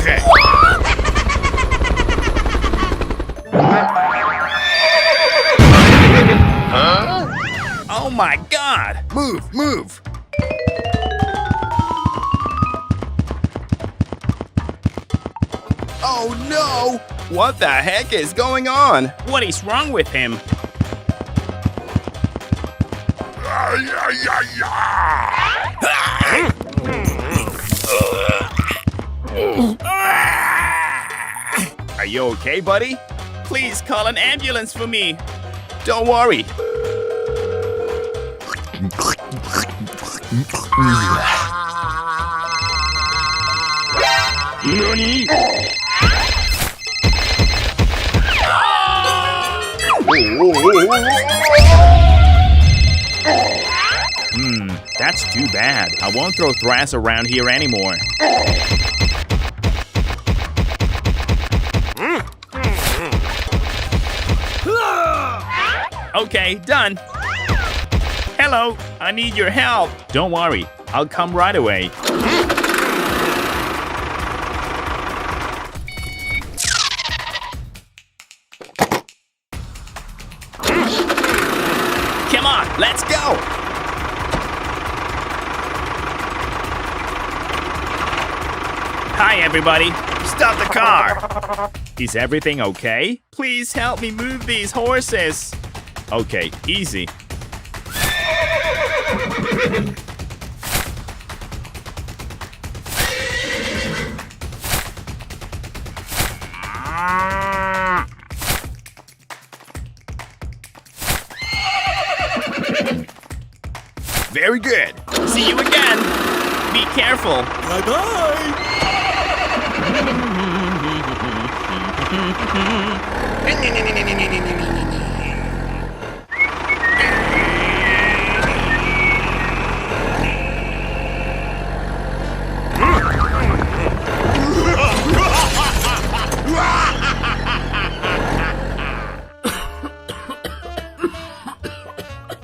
Okay. Huh? Oh my God! Move, move! Oh no! What the heck is going on? What is wrong with him? Are you okay, buddy? Please call an ambulance for me. Don't worry. NANI? That's too bad. I won't throw thrash around here anymore. Okay, done. Hello, I need your help. Don't worry, I'll come right away. Come on, let's go. Hi, everybody. Stop the car. Is everything okay? Please help me move these horses. Okay, easy. Very good. See you again. Be careful. Bye-bye.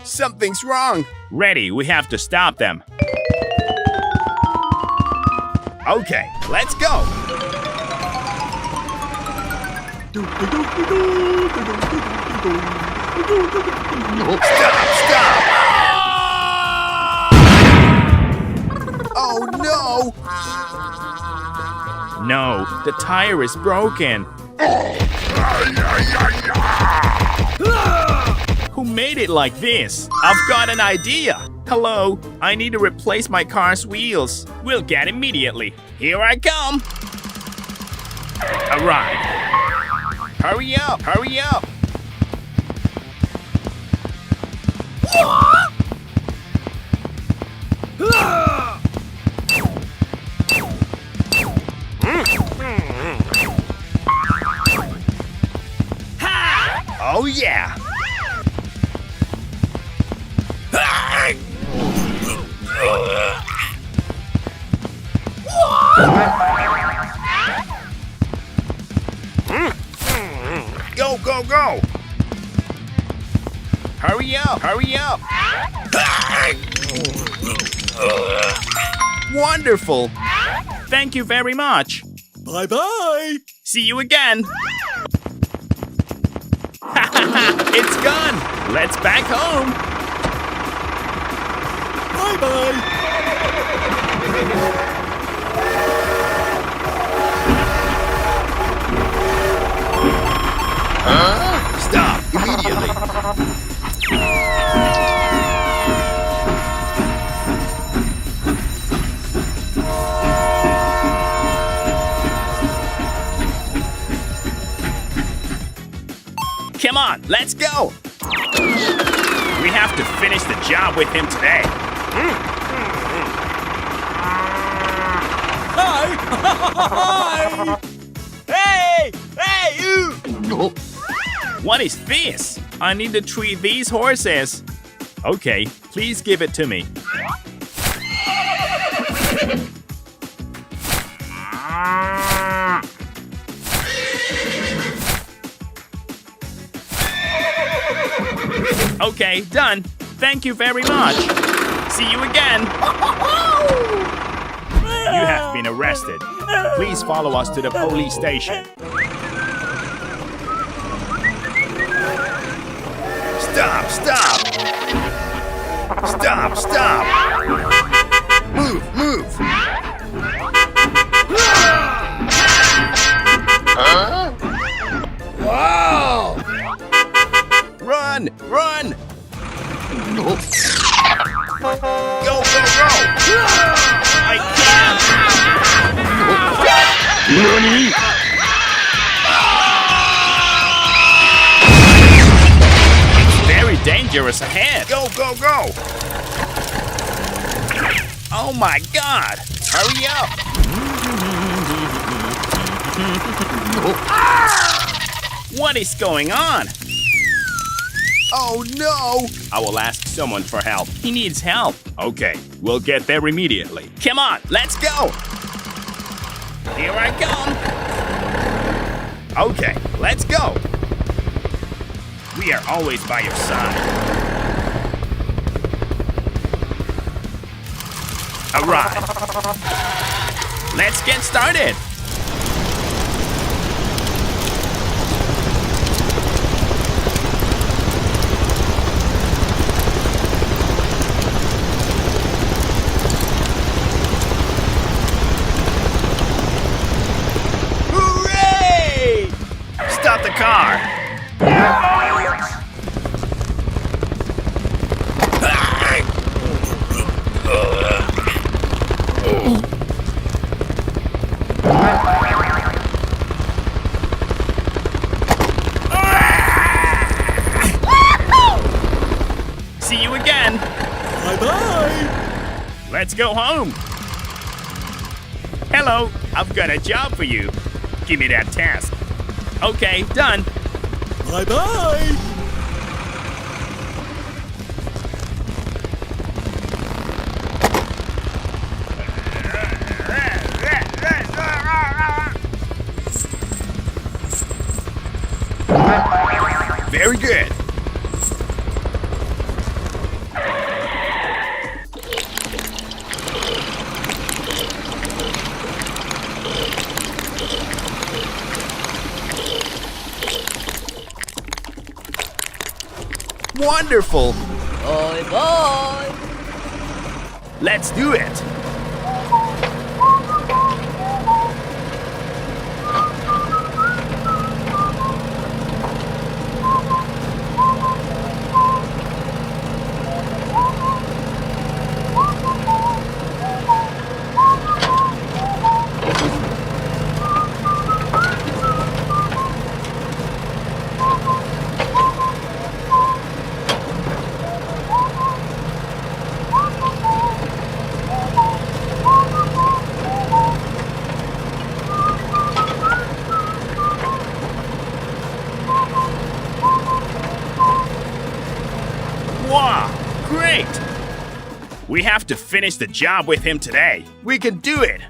Something's wrong. Ready, we have to stop them. Okay, let's go. Stop! Oh no! No, the tire is broken. Who made it like this? I've got an idea. Hello, I need to replace my car's wheels. We'll get immediately. Here I come. Arrive. Hurry up, hurry up. Oh yeah. Go, go, go! Hurry up, hurry up! Wonderful! Thank you very much! Bye-bye! See you again! It's gone! Let's back home! Bye-bye! Stop immediately. Come on, let's go. We have to finish the job with him today. Hi! Hi! Hey! Hey, you! What is this? I need to treat these horses. Okay, please give it to me. Okay, done. Thank you very much. See you again. You have been arrested. Please follow us to the police station. Stop, stop! Stop, stop! Move, move! Huh? Wow! Run, run! Go, go, go! I can't! NANI?! Very dangerous ahead. Go, go, go! Oh my God! Hurry up! What is going on? Oh no! I will ask someone for help. He needs help. Okay, we'll get there immediately. Come on, let's go! Here I come! Okay, let's go! We are always by your side. Alright. Let's get started! Hooray! Stop the car! See you again. Bye-bye. Let's go home. Hello, I've got a job for you. Give me that task. Okay, done. Bye-bye. Very good. Wonderful. Bye bye. Let's do it. Wow, great! We have to finish the job with him today. We can do it!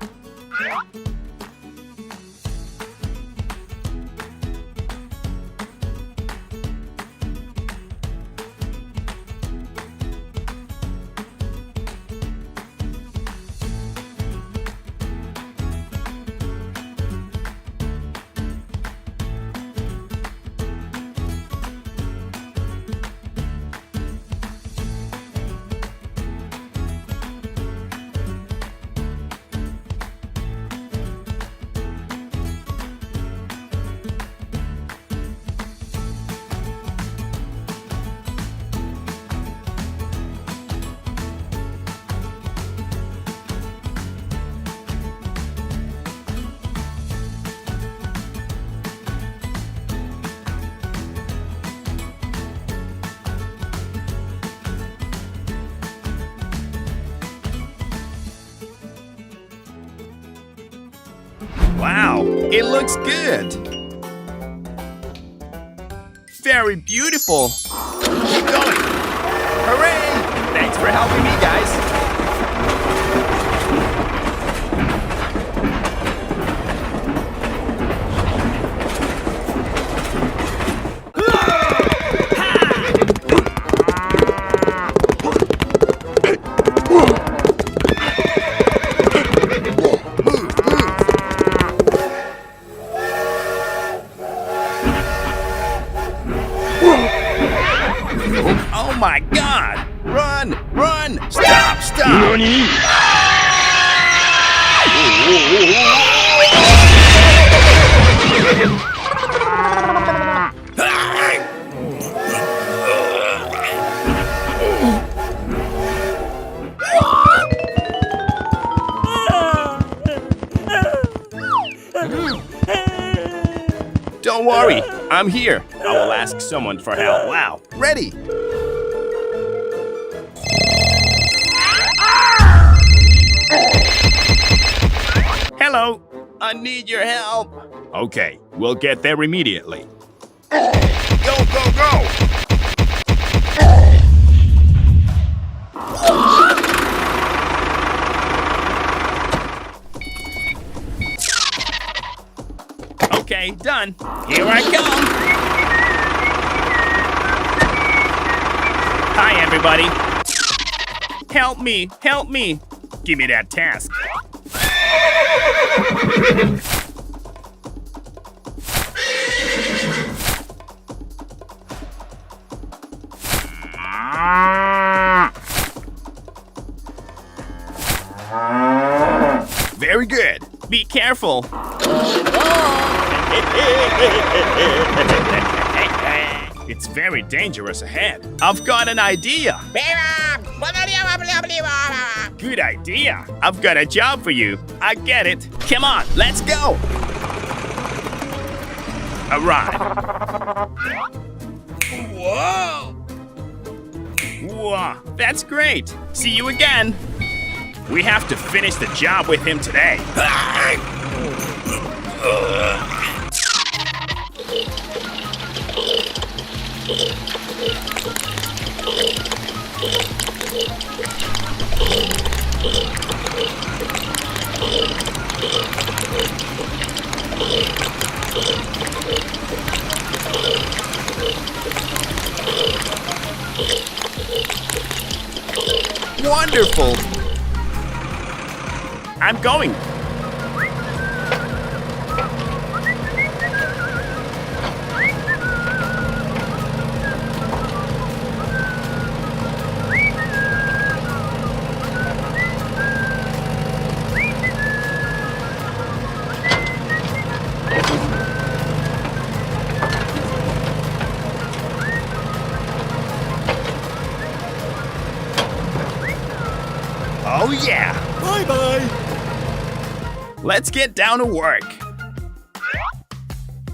Wow, it looks good. Very beautiful. Keep going. Hooray! Thanks for helping me, guys. Move, move. Don't worry, I'm here. I will ask someone for help. Wow, ready. Hello, I need your help. Okay, we'll get there immediately. Go, go, go! Okay, done. Here I come. Hi, everybody. Help me, help me. Give me that task. Very good. Be careful. It's very dangerous ahead. I've got an idea. Good idea. I've got a job for you. I get it. Come on, let's go. All right. Whoa. Whoa, that's great. See you again. We have to finish the job with him today. Wonderful. I'm going. Oh yeah! Bye-bye! Let's get down to work.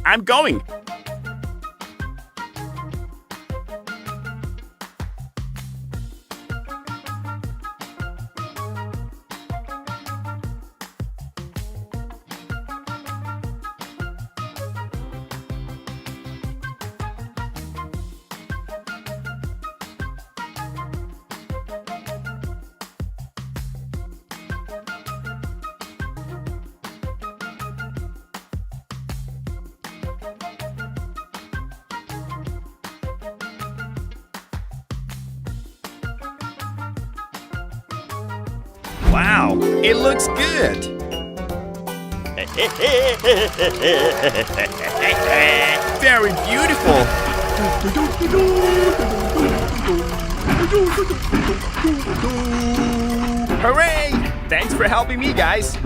I'm going. Wow, it looks good. Very beautiful. Hooray! Thanks for helping me, guys.